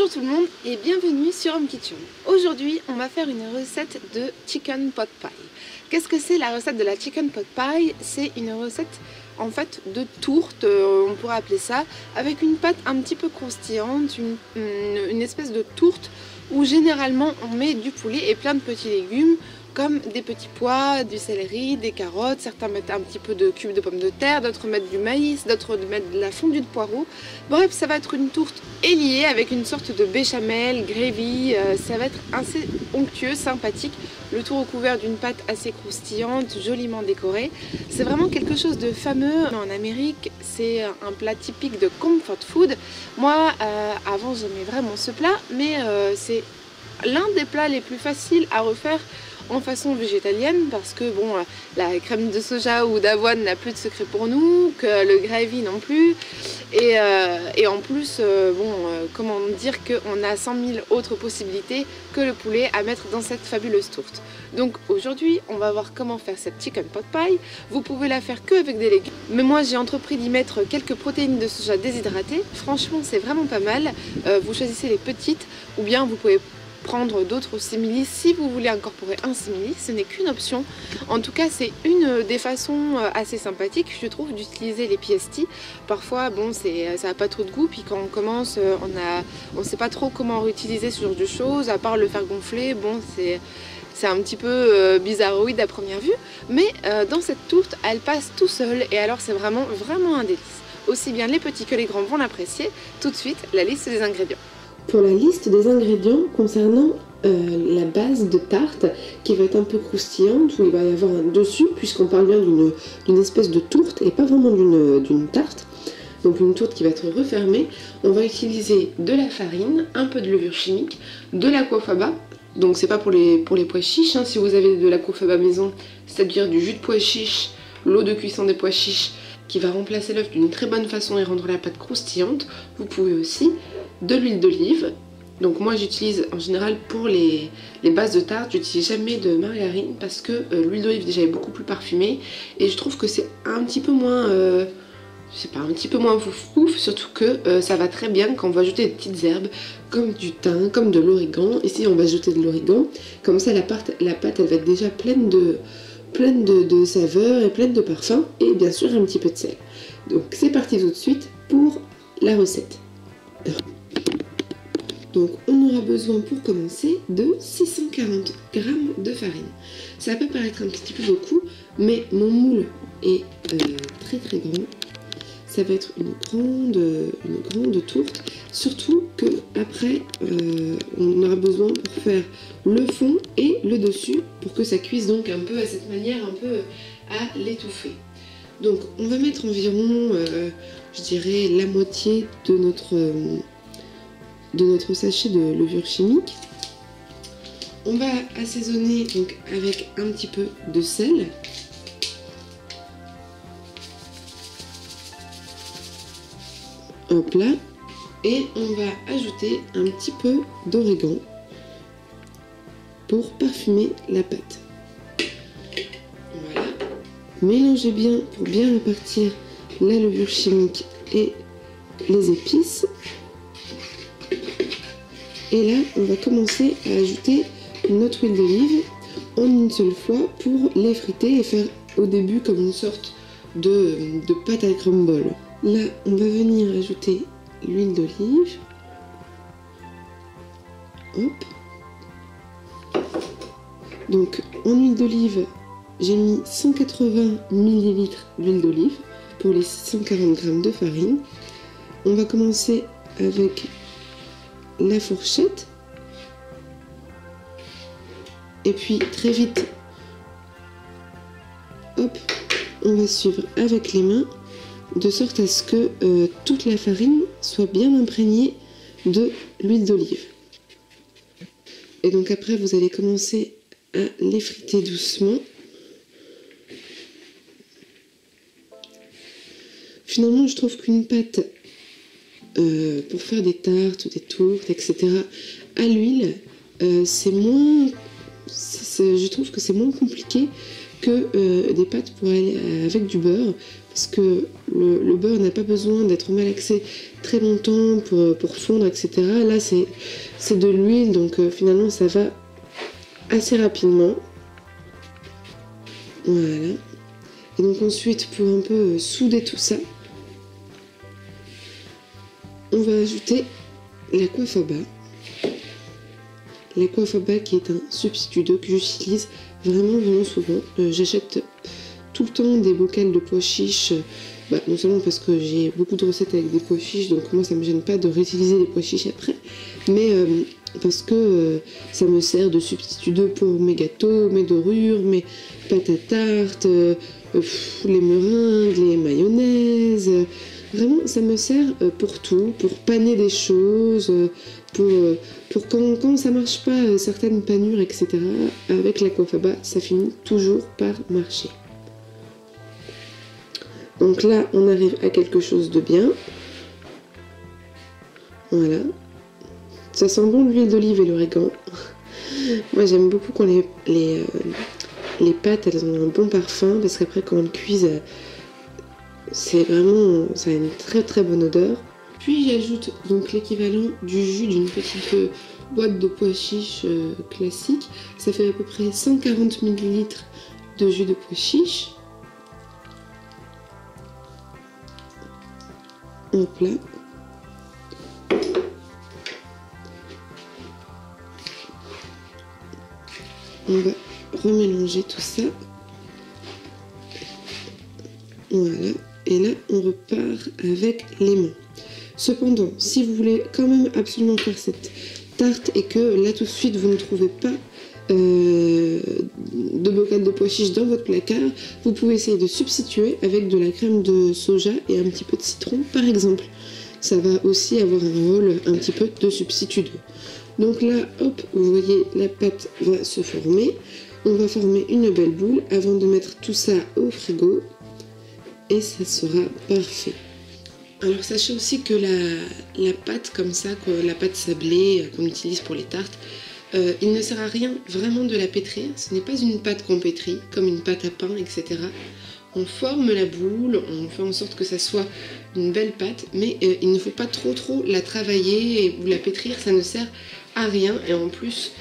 Bonjour tout le monde et bienvenue sur Home Kitchen. Aujourd'hui on va faire une recette de chicken pot pie. Qu'est-ce que c'est la recette de la chicken pot pie? C'est une recette en fait de tourte, on pourrait appeler ça, avec une pâte un petit peu croustillante, une espèce de tourte où généralement on met du poulet et plein de petits légumes comme des petits pois, du céleri, des carottes. Certains mettent un petit peu de cubes de pommes de terre, d'autres mettent du maïs, d'autres mettent de la fondue de poireaux. Bref, ça va être une tourte éliée avec une sorte de béchamel, gravy. Ça va être assez onctueux, sympathique. Le tout recouvert d'une pâte assez croustillante, joliment décorée. C'est vraiment quelque chose de fameux en Amérique. C'est un plat typique de comfort food. Moi, avant, j'aimais vraiment ce plat, mais c'est l'un des plats les plus faciles à refaire en façon végétalienne parce que bon, la crème de soja ou d'avoine n'a plus de secret pour nous, que le gravy non plus, et en plus comment dire qu'on a 100 000 autres possibilités que le poulet à mettre dans cette fabuleuse tourte. Donc aujourd'hui on va voir comment faire cette chicken pot pie. Vous pouvez la faire que avec des légumes, mais moi j'ai entrepris d'y mettre quelques protéines de soja déshydratées. Franchement c'est vraiment pas mal. Vous choisissez les petites ou bien vous pouvez prendre d'autres simili si vous voulez incorporer un simili, ce n'est qu'une option. En tout cas c'est une des façons assez sympathiques je trouve d'utiliser les PST. Parfois bon ça n'a pas trop de goût, puis quand on commence on sait pas trop comment réutiliser ce genre de choses à part le faire gonfler. Bon c'est un petit peu bizarroïde à première vue, mais dans cette tourte elle passe tout seul et alors c'est vraiment un délice. Aussi bien les petits que les grands vont l'apprécier. Tout de suite la liste des ingrédients. Pour la liste des ingrédients concernant la base de tarte qui va être un peu croustillante, où il va y avoir un dessus, puisqu'on parle bien d'une espèce de tourte et pas vraiment d'une tarte, donc une tourte qui va être refermée, on va utiliser de la farine, un peu de levure chimique, de l'aquafaba, donc c'est pas pour les pois chiches, hein. Si vous avez de l'aquafaba maison, c'est-à-dire du jus de pois chiche, l'eau de cuisson des pois chiches qui va remplacer l'œuf d'une très bonne façon et rendre la pâte croustillante, vous pouvez aussi de l'huile d'olive. Donc moi j'utilise en général pour les bases de tarte, j'utilise jamais de margarine parce que l'huile d'olive déjà est beaucoup plus parfumée et je trouve que c'est un petit peu moins un petit peu moins fouf, surtout que ça va très bien quand on va ajouter des petites herbes comme du thym, comme de l'origan. Ici on va ajouter de l'origan, comme ça la pâte elle va être déjà pleine de saveurs et pleine de parfums et bien sûr un petit peu de sel. Donc c'est parti tout de suite pour la recette. Donc on aura besoin pour commencer de 640 g de farine. Ça peut paraître un petit peu beaucoup, mais mon moule est très grand. Ça va être une grande tourte, surtout que après on aura besoin pour faire le fond et le dessus pour que ça cuise donc un peu à cette manière, un peu à l'étouffer. Donc on va mettre environ, je dirais, la moitié de notre sachet de levure chimique. On va assaisonner donc avec un petit peu de sel. Hop là. Et on va ajouter un petit peu d'origan pour parfumer la pâte. Voilà. Mélangez bien pour bien répartir la levure chimique et les épices. Et là, on va commencer à ajouter notre huile d'olive en une seule fois pour l'effriter et faire au début comme une sorte de pâte à crumble. Là, on va venir ajouter l'huile d'olive. Hop. Donc, en huile d'olive, j'ai mis 180 ml d'huile d'olive pour les 640 g de farine. On va commencer avec la fourchette et puis très vite hop, on va suivre avec les mains de sorte à ce que toute la farine soit bien imprégnée de l'huile d'olive. Et donc après vous allez commencer à l'effriter doucement. Finalement je trouve qu'une pâte pour faire des tartes ou des tourtes, etc., à l'huile, c'est moins je trouve que c'est moins compliqué que des pâtes pour aller avec du beurre, parce que le beurre n'a pas besoin d'être malaxé très longtemps pour fondre, etc. Là, c'est de l'huile, donc finalement, ça va assez rapidement. Voilà. Et donc ensuite, pour un peu souder tout ça, on va ajouter la coiffe à bas. La coiffe à bas qui est un substitut d'eau que j'utilise vraiment souvent. J'achète tout le temps des bocals de pois chiches, non seulement parce que j'ai beaucoup de recettes avec des pois chiches, donc moi ça me gêne pas de réutiliser les pois chiches après, mais parce que ça me sert de substitut d'eau pour mes gâteaux, mes dorures, mes pâtes à tarte, les meringues, les mayonnaises. Vraiment, ça me sert pour tout, pour paner des choses, pour quand ça marche pas, certaines panures, etc. Avec la coiffe à bas, ça finit toujours par marcher. Donc là, on arrive à quelque chose de bien. Voilà. Ça sent bon l'huile d'olive et l'origan. Moi, j'aime beaucoup quand les pâtes, elles ont un bon parfum, parce qu'après, quand elles cuisent, c'est vraiment, ça a une très bonne odeur. Puis j'ajoute donc l'équivalent du jus d'une petite boîte de pois chiches classique. Ça fait à peu près 140 ml de jus de pois chiches. Hop là. On va remélanger tout ça. Voilà. Et là, on repart avec les mains. Cependant, si vous voulez quand même absolument faire cette tarte et que là tout de suite vous ne trouvez pas de bocal de pois chiches dans votre placard, vous pouvez essayer de substituer avec de la crème de soja et un petit peu de citron par exemple. Ça va aussi avoir un rôle un petit peu de substitut d'eau. Donc là, hop, vous voyez, la pâte va se former. On va former une belle boule avant de mettre tout ça au frigo. Et ça sera parfait. Alors sachez aussi que la pâte comme ça, la pâte sablée qu'on utilise pour les tartes, il ne sert à rien vraiment de la pétrir. Ce n'est pas une pâte qu'on pétrit, comme une pâte à pain, etc. On forme la boule, on fait en sorte que ça soit une belle pâte, mais il ne faut pas trop la travailler ou la pétrir, ça ne sert à rien. Et en plus,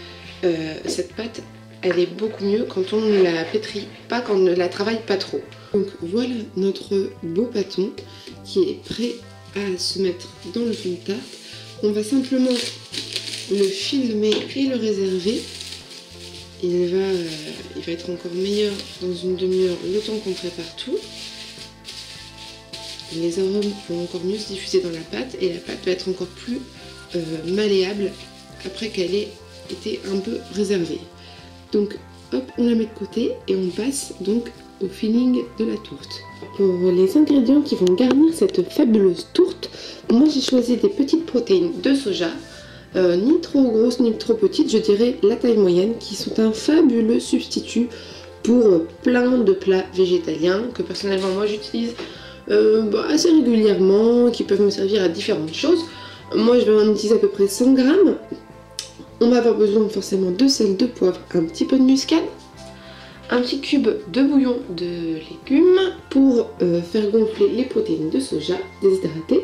cette pâte, elle est beaucoup mieux quand on ne la pétrit pas, quand on ne la travaille pas trop. Donc voilà notre beau pâton qui est prêt à se mettre dans le fond de tarte. On va simplement le filmer et le réserver. Il va être encore meilleur dans une demi-heure le temps qu'on prépare tout. Les arômes vont encore mieux se diffuser dans la pâte et la pâte va être encore plus malléable après qu'elle ait été un peu réservée. Donc hop, on la met de côté et on passe donc au filling de la tourte. Pour les ingrédients qui vont garnir cette fabuleuse tourte, moi j'ai choisi des petites protéines de soja, ni trop grosses ni trop petites, je dirais la taille moyenne, qui sont un fabuleux substitut pour plein de plats végétaliens que personnellement moi j'utilise assez régulièrement, qui peuvent me servir à différentes choses. Moi je vais en utiliser à peu près 100 grammes. On va avoir besoin forcément de sel, de poivre, un petit peu de muscade, un petit cube de bouillon de légumes pour faire gonfler les protéines de soja déshydratées.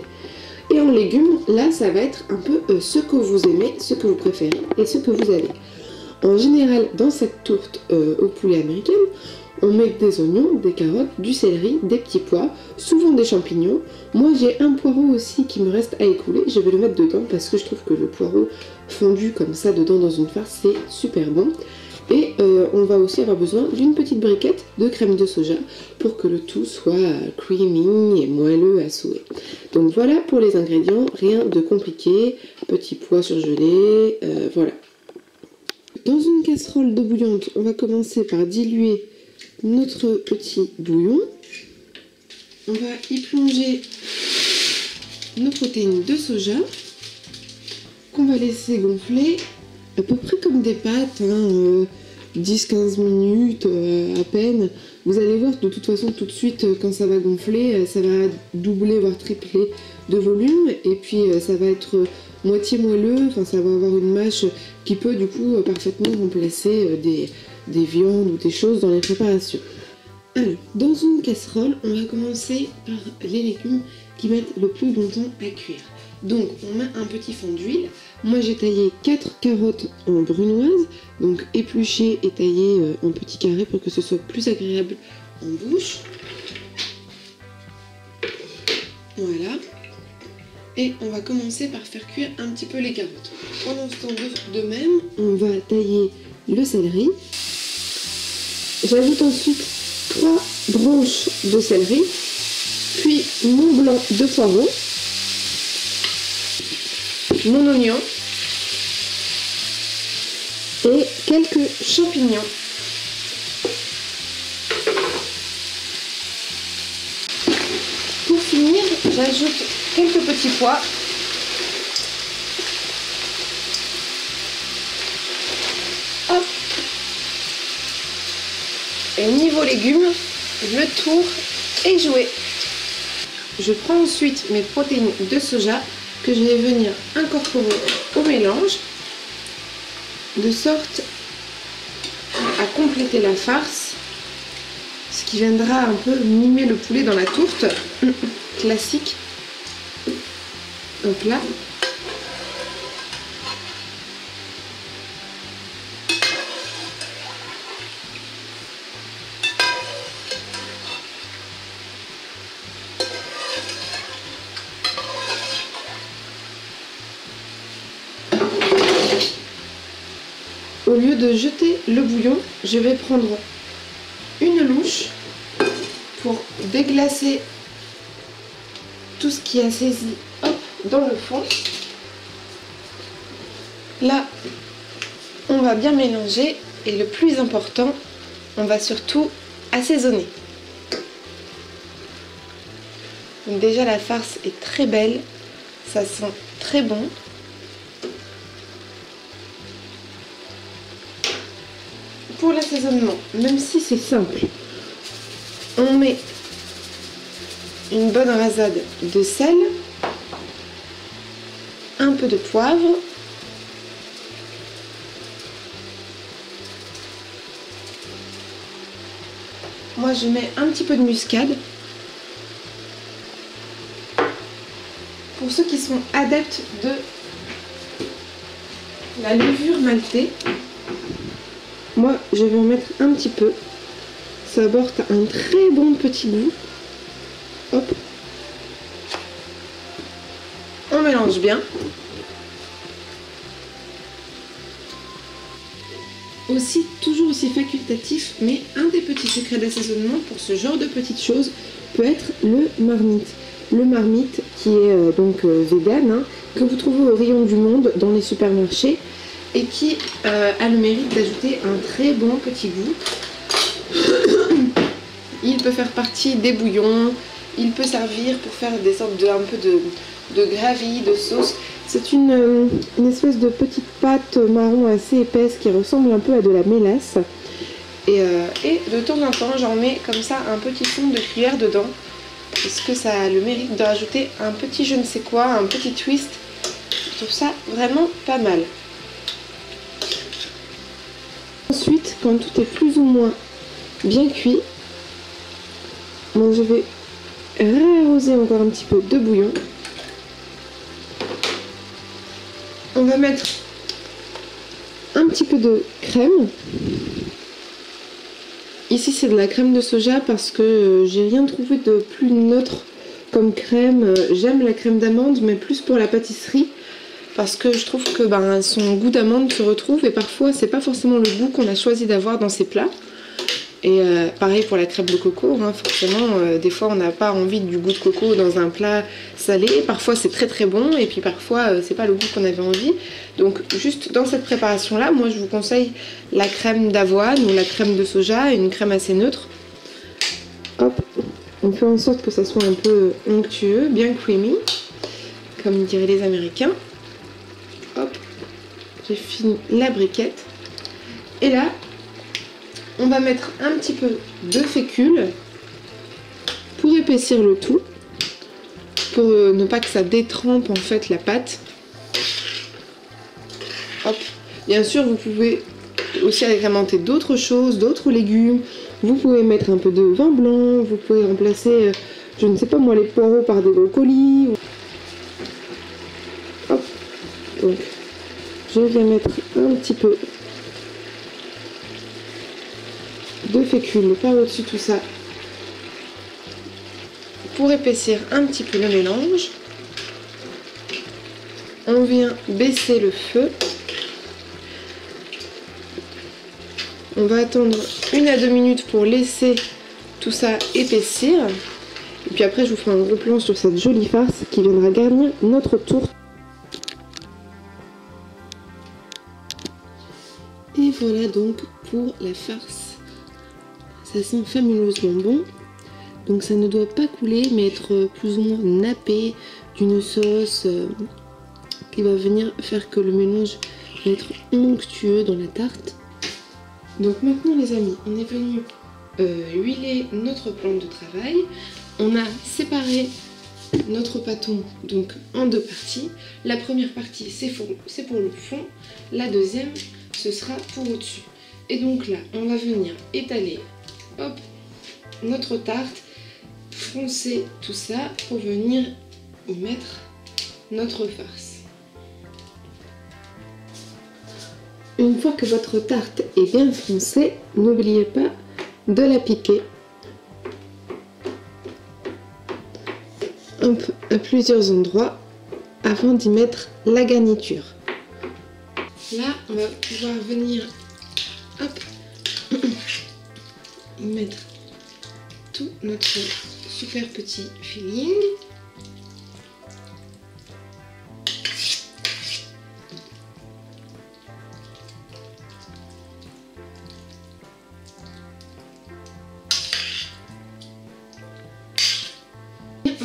Et en légumes, là ça va être un peu ce que vous aimez, ce que vous préférez et ce que vous avez. En général, dans cette tourte au poulet américaine, on met des oignons, des carottes, du céleri, des petits pois, souvent des champignons. Moi j'ai un poireau aussi qui me reste à écouler, je vais le mettre dedans parce que je trouve que le poireau fondu comme ça dedans dans une farce c'est super bon. Et on va aussi avoir besoin d'une petite briquette de crème de soja pour que le tout soit creamy et moelleux à souhait. Donc voilà pour les ingrédients, rien de compliqué, petits pois surgelés, voilà. Dans une casserole d'eau bouillante, on va commencer par diluer notre petit bouillon. On va y plonger nos protéines de soja qu'on va laisser gonfler à peu près comme des pâtes, 10-15 minutes à peine. Vous allez voir de toute façon tout de suite quand ça va gonfler, ça va doubler voire tripler de volume et puis ça va être moitié moelleux, enfin ça va avoir une mâche qui peut du coup parfaitement remplacer des viandes ou des choses dans les préparations. Alors, dans une casserole, on va commencer par les légumes qui mettent le plus longtemps à cuire. Donc on met un petit fond d'huile. Moi j'ai taillé 4 carottes en brunoise, donc épluchées et taillées en petits carrés pour que ce soit plus agréable en bouche. Voilà. Et on va commencer par faire cuire un petit peu les carottes. Pendant ce temps de même, on va tailler le céleri. J'ajoute ensuite 3 branches de céleri, puis mon blanc de poireau, mon oignon et quelques champignons. Pour finir, j'ajoute quelques petits pois. Hop. Et niveau légumes, le tour est joué. Je prends ensuite mes protéines de soja que je vais venir incorporer au mélange de sorte à compléter la farce, ce qui viendra un peu mimer le poulet dans la tourte classique. Hop là. Au lieu de jeter le bouillon, je vais prendre une louche pour déglacer tout ce qui a saisi dans le fond. Là, on va bien mélanger et le plus important, on va surtout assaisonner. Donc déjà la farce est très belle, ça sent très bon. Pour l'assaisonnement, même si c'est simple, on met une bonne rasade de sel, un peu de poivre, moi je mets un petit peu de muscade. Pour ceux qui sont adeptes de la levure maltée, moi je vais en mettre un petit peu, ça apporte un très bon petit goût. Hop. On mélange bien. Aussi, toujours aussi facultatif, mais un des petits secrets d'assaisonnement pour ce genre de petites choses peut être le marmite. Le marmite qui est donc vegan, hein, que vous trouvez au rayon du monde dans les supermarchés et qui a le mérite d'ajouter un très bon petit goût. Il peut faire partie des bouillons, il peut servir pour faire des sortes de un peu de gravy, de sauce. C'est une espèce de petite pâte marron assez épaisse qui ressemble un peu à de la mélasse. Et de temps en temps, j'en mets comme ça un petit fond de cuillère dedans. Parce que ça a le mérite de rajouter un petit je ne sais quoi, un petit twist. Je trouve ça vraiment pas mal. Ensuite, quand tout est plus ou moins bien cuit, donc je vais réarroser encore un petit peu de bouillon. On va mettre un petit peu de crème. Ici c'est de la crème de soja parce que j'ai rien trouvé de plus neutre comme crème. J'aime la crème d'amande mais plus pour la pâtisserie parce que je trouve que son goût d'amande se retrouve et parfois c'est pas forcément le goût qu'on a choisi d'avoir dans ces plats. Et pareil pour la crème de coco, hein, forcément des fois on n'a pas envie du goût de coco dans un plat salé, parfois c'est très très bon et puis parfois c'est pas le goût qu'on avait envie. Donc juste dans cette préparation là, moi je vous conseille la crème d'avoine ou la crème de soja, une crème assez neutre. Hop, on fait en sorte que ça soit un peu onctueux, bien creamy, comme diraient les Américains. Hop, j'ai fini la briquette et là on va mettre un petit peu de fécule pour épaissir le tout, pour ne pas que ça détrempe en fait la pâte. Bien sûr, vous pouvez aussi agrémenter d'autres choses, d'autres légumes. Vous pouvez mettre un peu de vin blanc, vous pouvez remplacer, je ne sais pas moi, les poireaux par des brocolis. Hop, donc je vais mettre un petit peu de fécule par au-dessus tout ça pour épaissir un petit peu le mélange. On vient baisser le feu. On va attendre 1 à 2 minutes pour laisser tout ça épaissir. Et puis après, je vous ferai un gros plan sur cette jolie farce qui viendra garnir notre tourte. Et voilà donc pour la farce. Ça sent fabuleusement bon. Donc ça ne doit pas couler, mais être plus ou moins nappé d'une sauce qui va venir faire que le mélange va être onctueux dans la tarte. Donc maintenant les amis, on est venu huiler notre plan de travail. On a séparé notre pâton donc en 2 parties. La première partie c'est pour le fond, la deuxième ce sera pour au-dessus. Et donc là on va venir étaler hop, notre tarte, froncer tout ça pour venir y mettre notre farce. Une fois que votre tarte est bien foncée, n'oubliez pas de la piquer à plusieurs endroits avant d'y mettre la garniture. Là, on va pouvoir venir hop, y mettre tout notre super petit filling.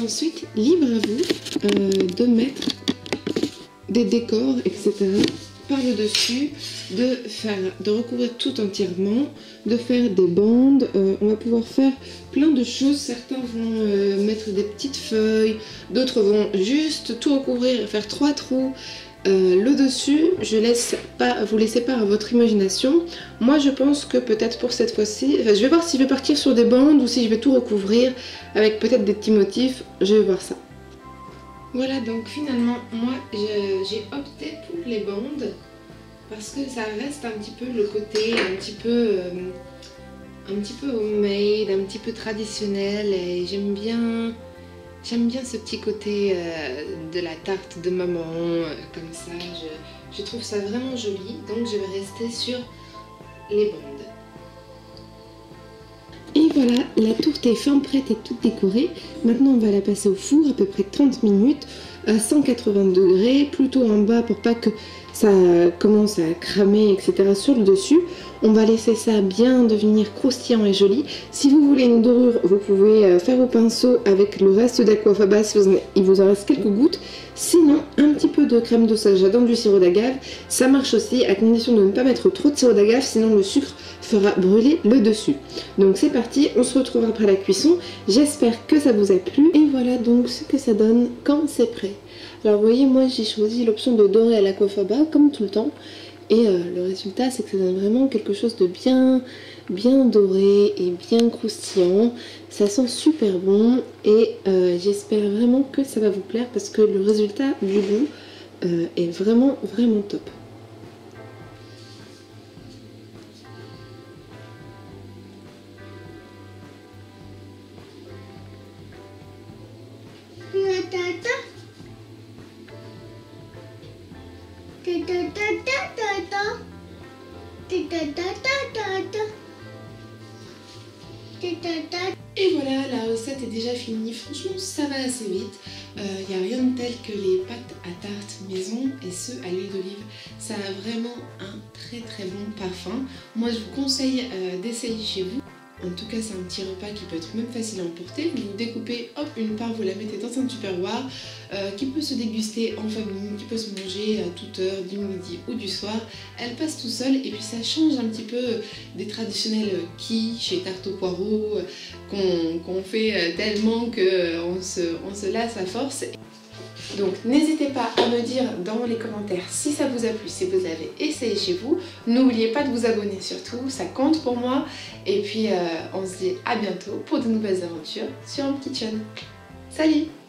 Ensuite, libre à vous de mettre des décors, etc. par le dessus, de recouvrir tout entièrement, de faire des bandes. On va pouvoir faire plein de choses. Certains vont mettre des petites feuilles, d'autres vont juste tout recouvrir et faire 3 trous. Le dessus, vous laissez pas à votre imagination. Moi je pense que peut-être pour cette fois-ci, je vais voir si je vais partir sur des bandes ou si je vais tout recouvrir avec peut-être des petits motifs, je vais voir ça. Voilà, donc finalement moi j'ai opté pour les bandes parce que ça reste un petit peu le côté un petit peu homemade, un petit peu traditionnel, et j'aime bien ce petit côté de la tarte de maman, comme ça, je trouve ça vraiment joli, donc je vais rester sur les bandes. Et voilà, la tourte est fin prête et toute décorée. Maintenant on va la passer au four à peu près 30 minutes à 180 degrés, plutôt en bas pour pas que ça commence à cramer, etc. sur le dessus. On va laisser ça bien devenir croustillant et joli. Si vous voulez une dorure, vous pouvez faire au pinceau avec le reste d'aquafaba si il vous en reste quelques gouttes. Sinon, un petit peu de crème de soja dans du sirop d'agave, ça marche aussi à condition de ne pas mettre trop de sirop d'agave, sinon le sucre fera brûler le dessus. Donc c'est parti, on se retrouve après la cuisson. J'espère que ça vous a plu. Et voilà donc ce que ça donne quand c'est prêt. Alors vous voyez, moi j'ai choisi l'option de doré à l'aquafaba comme tout le temps. Et le résultat, c'est que ça donne vraiment quelque chose de bien doré et bien croustillant. Ça sent super bon et j'espère vraiment que ça va vous plaire parce que le résultat du goût est vraiment top. Et voilà, la recette est déjà finie. Franchement, ça va assez vite. Il n'y a rien de tel que les pâtes à tarte maison, et ce à l'huile d'olive. Ça a vraiment un très bon parfum. Moi, je vous conseille d'essayer chez vous. En tout cas, c'est un petit repas qui peut être même facile à emporter. Vous découpez, hop, une part, vous la mettez dans un tupperware qui peut se déguster en famille, qui peut se manger à toute heure, du midi ou du soir. Elle passe tout seul et puis ça change un petit peu des traditionnels quiches et tartes aux poireaux qu'on fait tellement qu'on se lasse à force. Donc n'hésitez pas à me dire dans les commentaires si ça vous a plu, si vous l'avez essayé chez vous. N'oubliez pas de vous abonner surtout, ça compte pour moi. Et puis on se dit à bientôt pour de nouvelles aventures sur Home Kitchen. Salut!